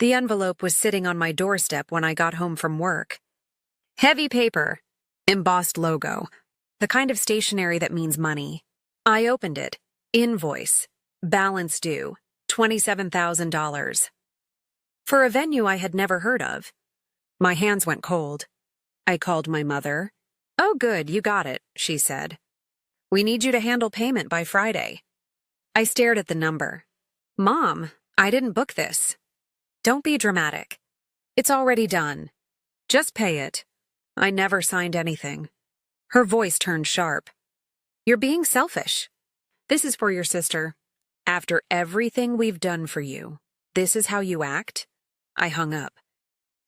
The envelope was sitting on my doorstep when I got home from work. Heavy paper, embossed logo, the kind of stationery that means money. I opened it. Invoice. Balance due. $27,000. For a venue I had never heard of. My hands went cold. I called my mother. "Oh, good, you got it," she said. "We need you to handle payment by Friday." I stared at the number. "Mom, I didn't book this." "Don't be dramatic. It's already done. Just pay it." I never signed anything. Her voice turned sharp. "You're being selfish. This is for your sister. After everything we've done for you, this is how you act?" I hung up.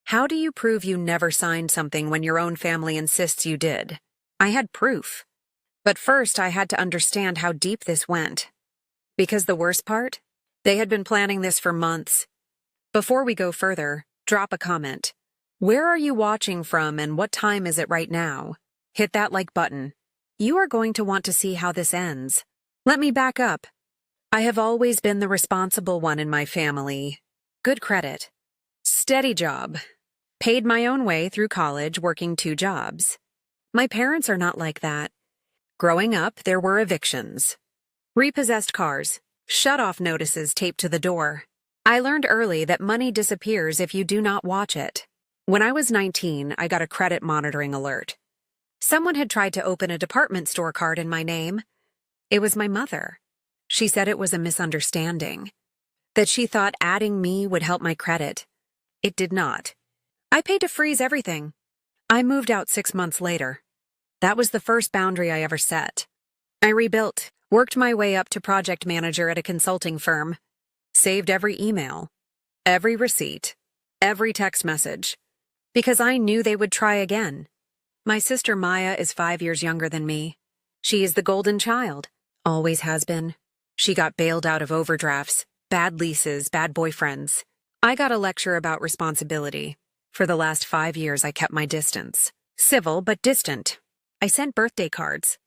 How do you prove you never signed something when your own family insists you did? I had proof. But first I had to understand how deep this went. Because the worst part? They had been planning this for months. Before we go further, drop a comment. Where are you watching from and what time is it right now? Hit that like button. You are going to want to see how this ends. Let me back up. I have always been the responsible one in my family. Good credit. Steady job. Paid my own way through college, working 2 jobs. My parents are not like that. Growing up, there were evictions. Repossessed cars. Shut-off notices taped to the door. I learned early that money disappears if you do not watch it. When I was 19, I got a credit monitoring alert. Someone had tried to open a department store card in my name. It was my mother. She said it was a misunderstanding. That she thought adding me would help my credit. It did not. I paid to freeze everything. I moved out 6 months later. That was the first boundary I ever set. I rebuilt, worked my way up to project manager at a consulting firm, saved every email, every receipt, every text message, because I knew they would try again. My sister Maya is 5 years younger than me. She is the golden child, always has been. She got bailed out of overdrafts, bad leases, bad boyfriends. I got a lecture about responsibility. For the last 5 years, I kept my distance. Civil, but distant. I sent birthday cards.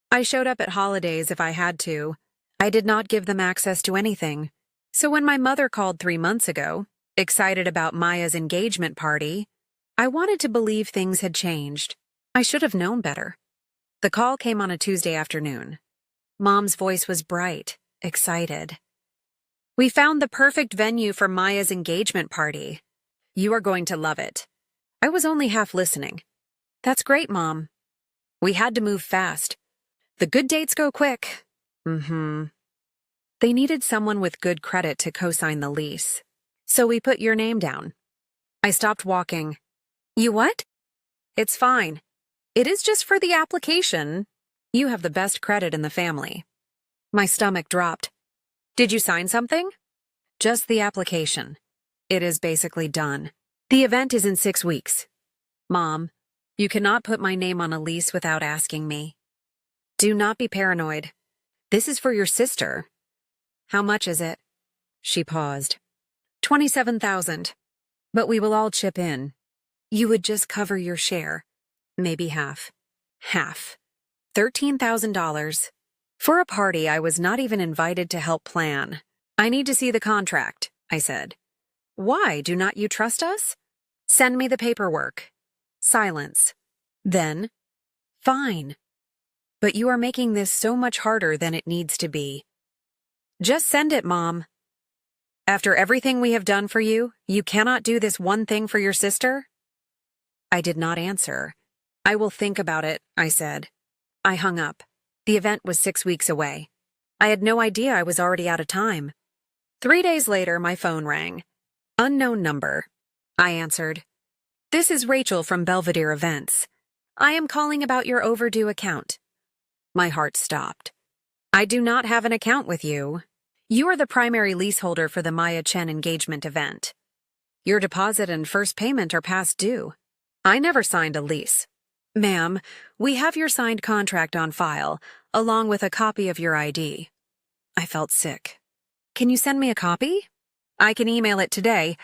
I showed up at holidays if I had to. I did not give them access to anything. So when my mother called 3 months ago, excited about Maya's engagement party, I wanted to believe things had changed. I should have known better. The call came on a Tuesday afternoon. Mom's voice was bright, excited. "We found the perfect venue for Maya's engagement party. You are going to love it." I was only half listening. "That's great, Mom." "We had to move fast. The good dates go quick." They needed someone with good credit to co-sign the lease. So we put your name down. I stopped walking. "You what?" "It's fine. It is just for the application. You have the best credit in the family." My stomach dropped. "Did you sign something?" "Just the application. It is basically done. The event is in 6 weeks. Mom, you cannot put my name on a lease without asking me. Do not be paranoid. This is for your sister." "How much is it?" She paused. $27,000. But we will all chip in. You would just cover your share. Maybe half. Half. $13,000. For a party I was not even invited to help plan. "I need to see the contract," I said. "Why, do not you trust us?" "Send me the paperwork." Silence. Then, "Fine. But you are making this so much harder than it needs to be." "Just send it, Mom." "After everything we have done for you, you cannot do this one thing for your sister?" I did not answer. "I will think about it," I said. I hung up. The event was 6 weeks away. I had no idea I was already out of time. 3 days later, my phone rang. Unknown number. I answered. "This is Rachel from Belvedere Events. I am calling about your overdue account." My heart stopped. "I do not have an account with you. You are the primary leaseholder for the Maya Chen engagement event. Your deposit and first payment are past due. I never signed a lease." "Ma'am, we have your signed contract on file, along with a copy of your ID." I felt sick. "Can you send me a copy?" "I can email it today,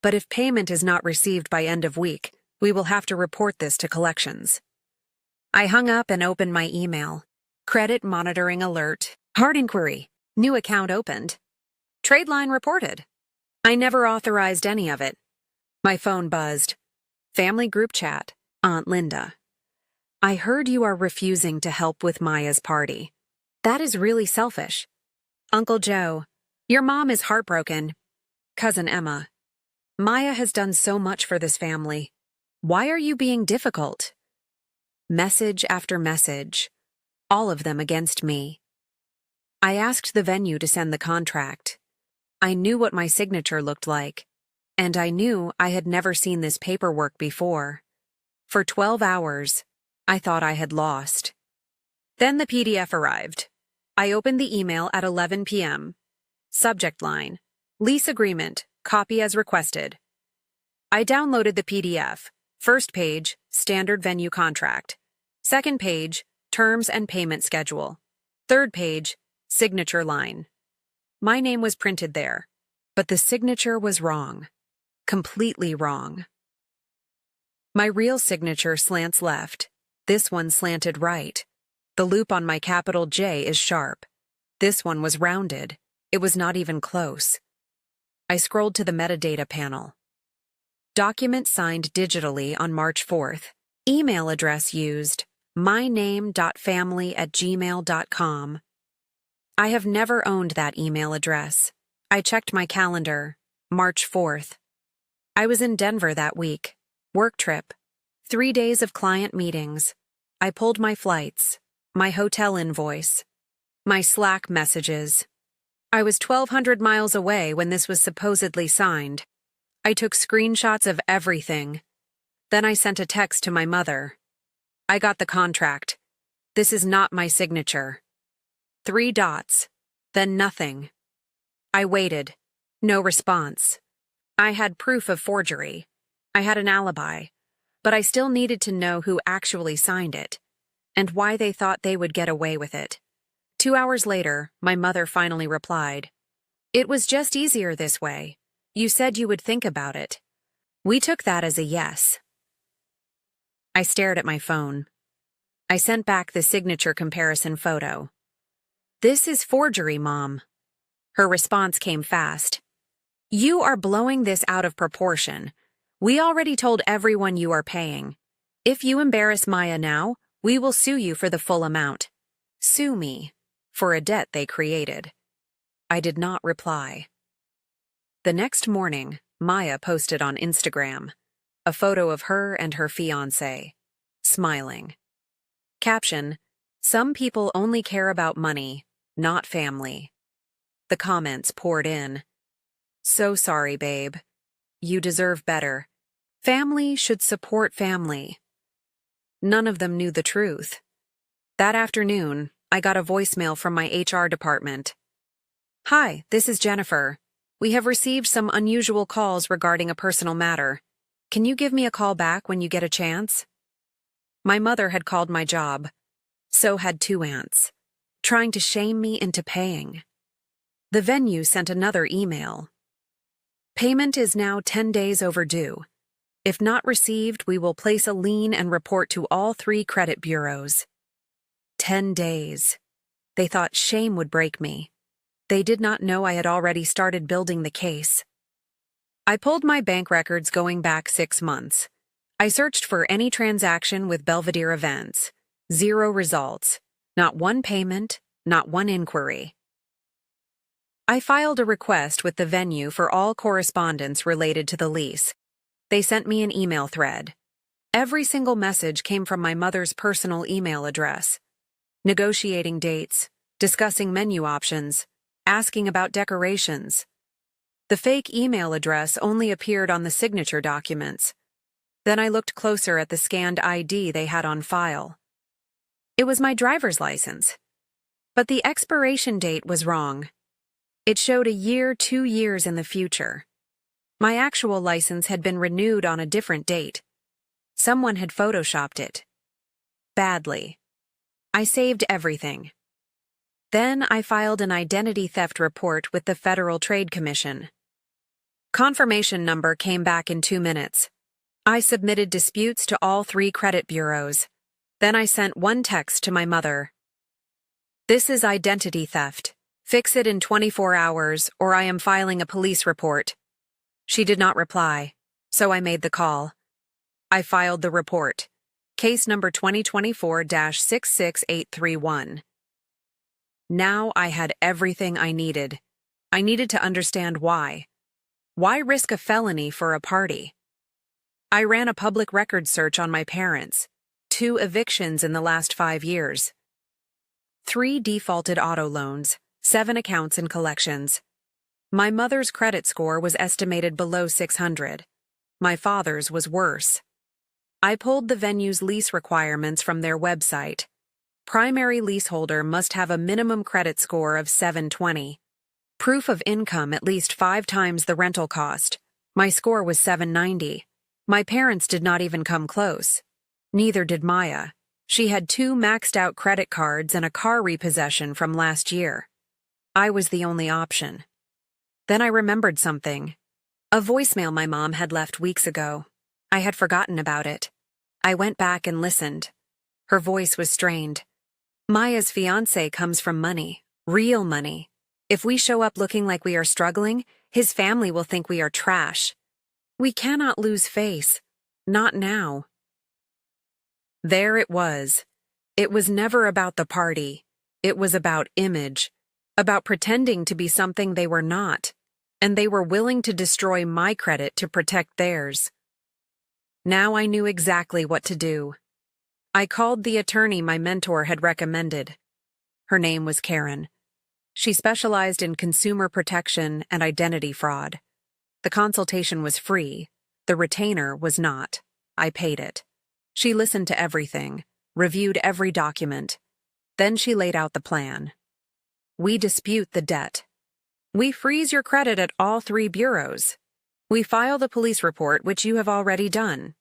but if payment is not received by end of week, we will have to report this to collections." I hung up and opened my email. Credit monitoring alert. Hard inquiry. New account opened. Trade line reported. I never authorized any of it. My phone buzzed. Family group chat. Aunt Linda. I heard you are refusing to help with Maya's party. That is really selfish. Uncle Joe. Your mom is heartbroken. Cousin Emma. Maya has done so much for this family. Why are you being difficult? Message after message. All of them against me. I asked the venue to send the contract. I knew what my signature looked like, and I knew I had never seen this paperwork before. For 12 hours, I thought I had lost. Then the PDF arrived. I opened the email at 11 p.m. Subject line: Lease agreement, copy as requested. I downloaded the PDF. First page, standard venue contract. Second page, terms and payment schedule. Third page, signature line. My name was printed there, but the signature was wrong. Completely wrong. My real signature slants left. This one slanted right. The loop on my capital J is sharp. This one was rounded. It was not even close. I scrolled to the metadata panel. Document signed digitally on March 4th. Email address used: myname.family@gmail.com. I have never owned that email address. I checked my calendar. March 4th. I was in Denver that week. Work trip. 3 days of client meetings. I pulled my flights, my hotel invoice, my Slack messages. I was 1,200 miles away when this was supposedly signed. I took screenshots of everything. Then I sent a text to my mother. I got the contract. This is not my signature. 3 dots. Then nothing. I waited. No response. I had proof of forgery. I had an alibi. But I still needed to know who actually signed it, and why they thought they would get away with it. 2 hours later, my mother finally replied. It was just easier this way. You said you would think about it. We took that as a yes. I stared at my phone. I sent back the signature comparison photo. This is forgery, Mom. Her response came fast. You are blowing this out of proportion. We already told everyone you are paying. If you embarrass Maya now, we will sue you for the full amount. Sue me for a debt they created. I did not reply. The next morning, Maya posted on Instagram a photo of her and her fiancé, smiling. Caption: Some people only care about money, not family. The comments poured in. So sorry, babe. You deserve better. Family should support family. None of them knew the truth. That afternoon, I got a voicemail from my HR department. Hi, this is Jennifer. We have received some unusual calls regarding a personal matter. Can you give me a call back when you get a chance? My mother had called my job. So had 2 aunts, trying to shame me into paying. The venue sent another email. Payment is now 10 days overdue. If not received, we will place a lien and report to all 3 credit bureaus. 10 days. They thought shame would break me. They did not know I had already started building the case. I pulled my bank records going back 6 months. I searched for any transaction with Belvedere events. 0 results. Not 1 payment, not 1 inquiry. I filed a request with the venue for all correspondence related to the lease. They sent me an email thread. Every single message came from my mother's personal email address. Negotiating dates, discussing menu options, asking about decorations. The fake email address only appeared on the signature documents. Then I looked closer at the scanned ID they had on file. It was my driver's license. But the expiration date was wrong. It showed a year 2 years in the future. My actual license had been renewed on a different date. Someone had photoshopped it. Badly. I saved everything. Then I filed an identity theft report with the Federal Trade Commission. Confirmation number came back in 2 minutes. I submitted disputes to all 3 credit bureaus. Then I sent 1 text to my mother. This is identity theft. Fix it in 24 hours or I am filing a police report. She did not reply, so I made the call. I filed the report. Case number 2024-66831. Now I had everything I needed. I needed to understand why. Why risk a felony for a party? I ran a public record search on my parents. 2 evictions in the last 5 years. 3 defaulted auto loans, 7 accounts in collections. My mother's credit score was estimated below 600. My father's was worse. I pulled the venue's lease requirements from their website. Primary leaseholder must have a minimum credit score of 720. Proof of income at least 5 times the rental cost. My score was 790. My parents did not even come close. Neither did Maya. She had 2 maxed-out credit cards and a car repossession from last year. I was the only option. Then I remembered something. A voicemail my mom had left weeks ago. I had forgotten about it. I went back and listened. Her voice was strained. Maya's fiancé comes from money, real money. If we show up looking like we are struggling, his family will think we are trash. We cannot lose face. Not now. There it was. It was never about the party. It was about image, about pretending to be something they were not, and they were willing to destroy my credit to protect theirs. Now I knew exactly what to do. I called the attorney my mentor had recommended. Her name was Karen. She specialized in consumer protection and identity fraud. The consultation was free. The retainer was not. I paid it. She listened to everything, reviewed every document. Then she laid out the plan. We dispute the debt. We freeze your credit at all 3 bureaus. We file the police report, which you have already done.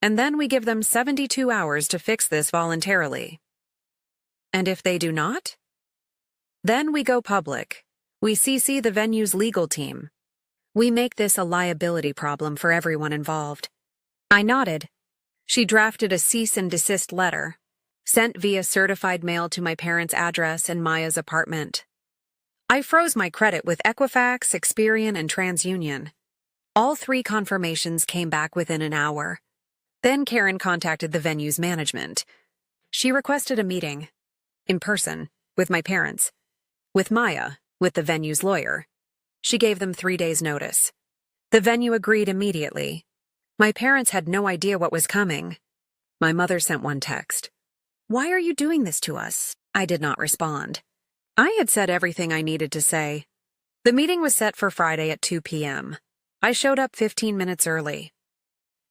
And then we give them 72 hours to fix this voluntarily. And if they do not? Then we go public. We CC the venue's legal team. We make this a liability problem for everyone involved. I nodded. She drafted a cease and desist letter, sent via certified mail to my parents' address and Maya's apartment. I froze my credit with Equifax, Experian, and TransUnion. All 3 confirmations came back within an hour. Then Karen contacted the venue's management. She requested a meeting, in person, with my parents, with Maya, with the venue's lawyer. She gave them 3 days' notice. The venue agreed immediately. My parents had no idea what was coming. My mother sent one text. "Why are you doing this to us?" I did not respond. I had said everything I needed to say. The meeting was set for Friday at 2 p.m. I showed up 15 minutes early.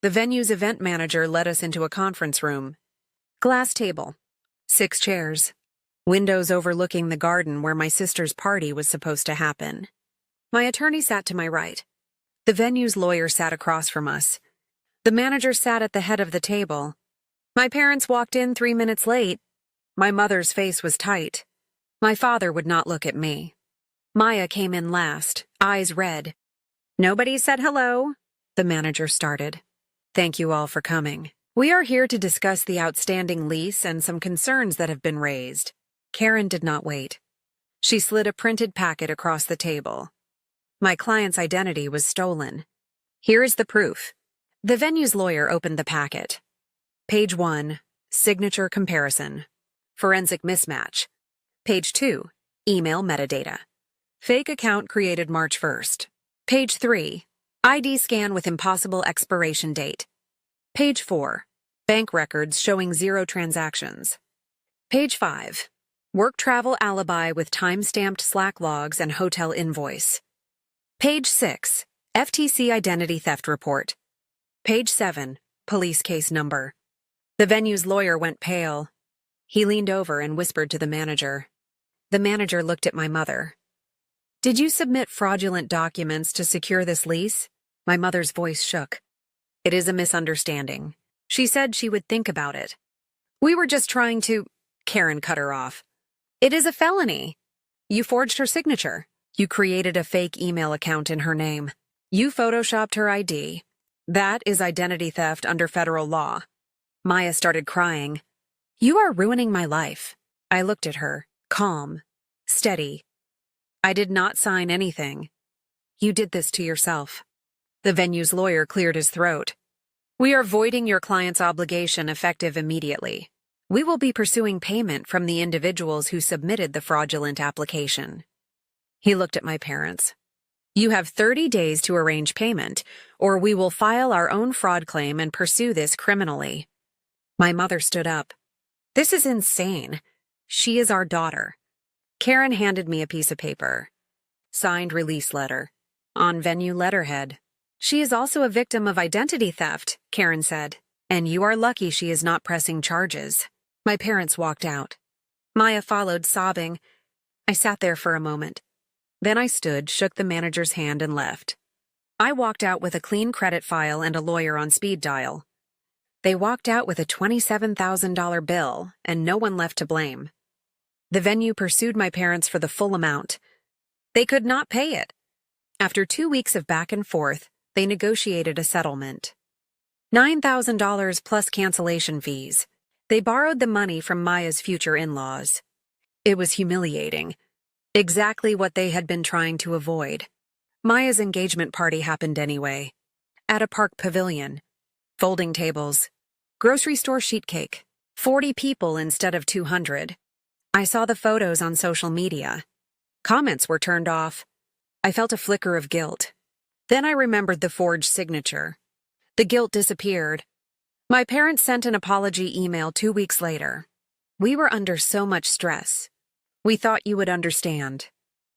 The venue's event manager led us into a conference room. Glass table, 6 chairs, windows overlooking the garden where my sister's party was supposed to happen. My attorney sat to my right. The venue's lawyer sat across from us. The manager sat at the head of the table. My parents walked in 3 minutes late. My mother's face was tight. My father would not look at me. Maya came in last, eyes red. "Nobody said hello," the manager started. "Thank you all for coming. We are here to discuss the outstanding lease and some concerns that have been raised." Karen did not wait. She slid a printed packet across the table. My client's identity was stolen. "Here is the proof." The venue's lawyer opened the packet. Page 1, signature comparison. Forensic mismatch. Page 2, email metadata. Fake account created March 1st. Page 3, ID scan with impossible expiration date. Page 4, bank records showing 0 transactions. Page 5, work travel alibi with time-stamped Slack logs and hotel invoice. Page 6, FTC identity theft report. Page 7, police case number. The venue's lawyer went pale. He leaned over and whispered to the manager. The manager looked at my mother. "Did you submit fraudulent documents to secure this lease?" My mother's voice shook. "It is a misunderstanding. She said she would think about it. We were just trying to—" Karen cut her off. "It is a felony. You forged her signature. You created a fake email account in her name. You photoshopped her ID. That is identity theft under federal law." Maya started crying. "You are ruining my life." I looked at her, calm, steady. "I did not sign anything. You did this to yourself." The venue's lawyer cleared his throat. We are voiding your client's obligation effective immediately. We will be pursuing payment from the individuals who submitted the fraudulent application. He looked at my parents. You have 30 days to arrange payment, or we will file our own fraud claim and pursue this criminally. My mother stood up. This is insane. She is our daughter. Karen handed me a piece of paper. Signed release letter. On venue letterhead. She is also a victim of identity theft, Karen said, and you are lucky she is not pressing charges. My parents walked out. Maya followed, sobbing. I sat there for a moment. Then I stood, shook the manager's hand, and left. I walked out with a clean credit file and a lawyer on speed dial. They walked out with a $27,000 bill, and no one left to blame. The venue pursued my parents for the full amount. They could not pay it. After 2 weeks of back and forth, they negotiated a settlement. $9,000 plus cancellation fees. They borrowed the money from Maya's future in-laws. It was humiliating. Exactly what they had been trying to avoid. Maya's engagement party happened anyway. At a park pavilion. Folding tables. Grocery store sheet cake. 40 people instead of 200. I saw the photos on social media. Comments were turned off. I felt a flicker of guilt. Then I remembered the forged signature. The guilt disappeared. My parents sent an apology email 2 weeks later. We were under so much stress. We thought you would understand.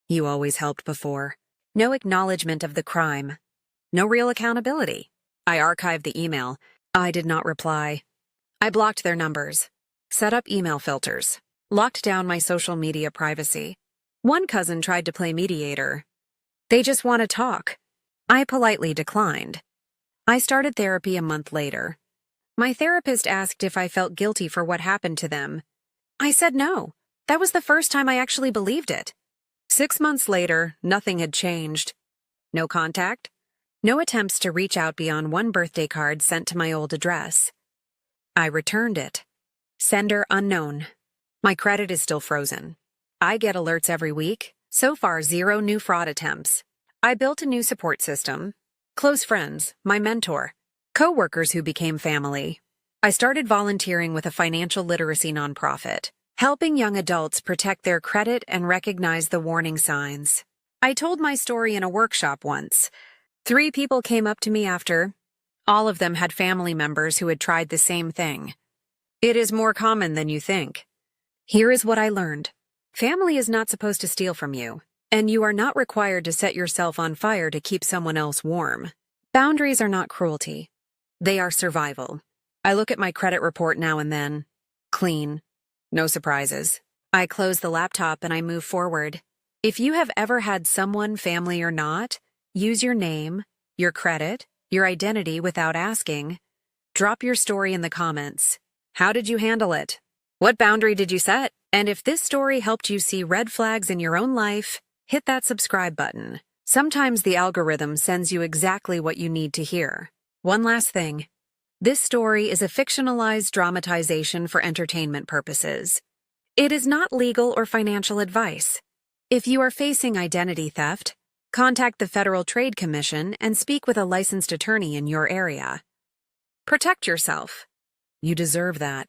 You always helped before. No acknowledgement of the crime. No real accountability. I archived the email. I did not reply. I blocked their numbers. Set up email filters. Locked down my social media privacy. One cousin tried to play mediator. They just want to talk. I politely declined. I started therapy a month later. My therapist asked if I felt guilty for what happened to them. I said no. That was the first time I actually believed it. 6 months later, nothing had changed. No contact. No attempts to reach out beyond one birthday card sent to my old address. I returned it. Sender unknown. My credit is still frozen. I get alerts every week. So far, 0 new fraud attempts. I built a new support system. Close friends, my mentor. Co-workers who became family. I started volunteering with a financial literacy nonprofit, helping young adults protect their credit and recognize the warning signs. I told my story in a workshop once. 3 people came up to me after. All of them had family members who had tried the same thing. It is more common than you think. Here is what I learned. Family is not supposed to steal from you, and you are not required to set yourself on fire to keep someone else warm. Boundaries are not cruelty. They are survival. I look at my credit report now and then. Clean. No surprises. I close the laptop and I move forward. If you have ever had someone, family or not, use your name, your credit, your identity without asking. Drop your story in the comments. How did you handle it? What boundary did you set? And if this story helped you see red flags in your own life, hit that subscribe button. Sometimes the algorithm sends you exactly what you need to hear. One last thing. This story is a fictionalized dramatization for entertainment purposes. It is not legal or financial advice. If you are facing identity theft, contact the Federal Trade Commission and speak with a licensed attorney in your area. Protect yourself. You deserve that.